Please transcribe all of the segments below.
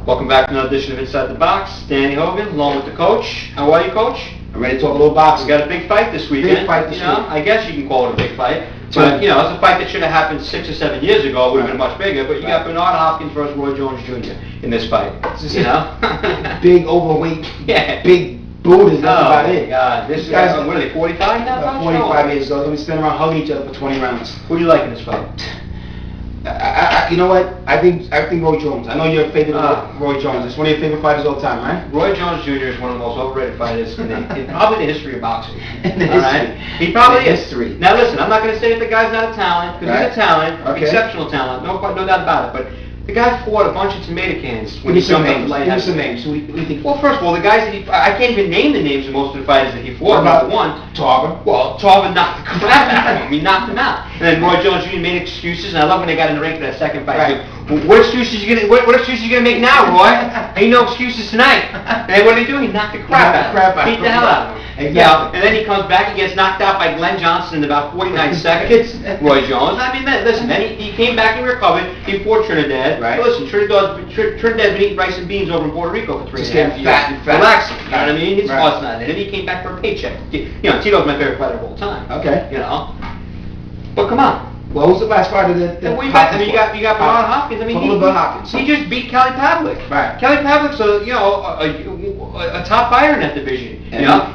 Welcome back to another edition of Inside the Box. Danny Hogan, along with the coach. How are you, coach? I'm ready to talk a little boxing. We got a big fight this weekend. Big fight this week. I guess you can call it a big fight. But, it's a fight that should have happened 6 or 7 years ago. It would have been much bigger. But you got Bernard Hopkins versus Roy Jones Jr. in this fight. Big, overweight, yeah. big Buddhas, that's about it. God. This guy's, what are they, 45 now? About 45 years old. They're standing around hugging each other for 20 rounds. Who do you like in this fight? You know what? I think Roy Jones. I know you're a favorite of Roy Jones. It's one of your favorite fighters all the time, right? Roy Jones Jr. is one of the most overrated fighters in probably the history of boxing. In the history. He probably is. History. Now listen, I'm not going to say that the guy's not a talent, because he's a talent, exceptional talent, no doubt about it. But the guy fought a bunch of tomato cans when he jumped up the light. Give me some names. Who do you think? Well, first of all, the guys that I can't even name the names of most of the fighters that he fought. Number one, Tarver. Well, Tarver knocked the crap out of him. He knocked him out. And then Roy Jones Jr. made excuses, and I love when they got in the ring for that second fight. Right. What excuses you gonna make now, Roy? Ain't no excuses tonight. And then what did he do? He knocked the crap out of him. Beat the hell out of him. Exactly. Yeah, and then he comes back and gets knocked out by Glenn Johnson in about 49 seconds. Roy Jones. I mean, listen, then he came back and recovered. He fought Trinidad. Right. But listen, Trinidad's been eating rice and beans over in Puerto Rico for 3.5 years. Fat and fat. Relaxing. You know what I mean? His heart's not in it. He came back for a paycheck. Tito's my favorite fighter of all time. Okay. But come on. Well, who's the last fighter that you got Bernard Hopkins. I mean, he just beat Kelly Pavlik. Right. Kelly Pavlik's a top fighter in that division.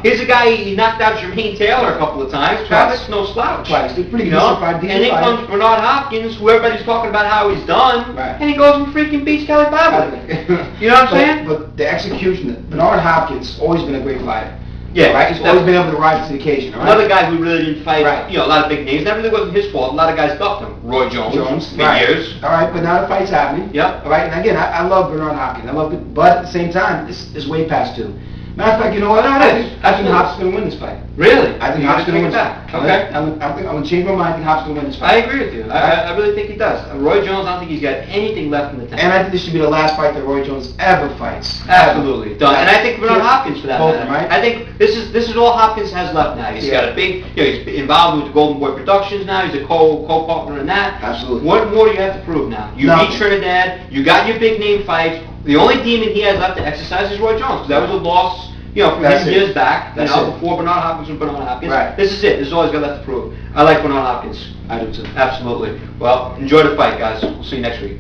Here's a guy he knocked out Jermaine Taylor a couple of times. Pavlik's no slouch. Twice. They're pretty decent fight. And then comes Bernard Hopkins, who everybody's talking about how he's done, right. and he goes and freaking beats Kelly Pavlik. You know what I'm saying? But the execution, Bernard Hopkins always been a great fighter. Yeah, right. He's always been able to rise to the occasion. Right? Another guy who really didn't fight, right. A lot of big names. That really wasn't his fault. A lot of guys ducked him. Roy Jones, right. years. All right, but now the fight's happening. Yep. All right, and again, I love Bernard Hopkins. I love it, but at the same time, it's way past due. Matter of fact, you know what? I think Hopkins going to win this fight. Really? I think Hopkins going to win this fight. Okay. I'm going to change my mind. I think Hopkins going to win this fight. I agree with you. I really think he does. Roy Jones, I don't think he's got anything left in the tank. And I think this should be the last fight that Roy Jones ever fights. Absolutely. Done. And I think Bernard Hopkins for that matter. Right? I think this is all Hopkins has left now. He's got a big, he's involved with the Golden Boy Productions now. He's a co-partner in that. Absolutely. What more do you have to prove now? You beat Trinidad. You got your big name fights. The only demon he has left to exercise is Roy Jones. That was a loss. From him years back, before Bernard Hopkins was Bernard Hopkins. Right. This is it. This is all he's got left to prove. I like Bernard Hopkins. I do too. Absolutely. Well, enjoy the fight, guys. We'll see you next week.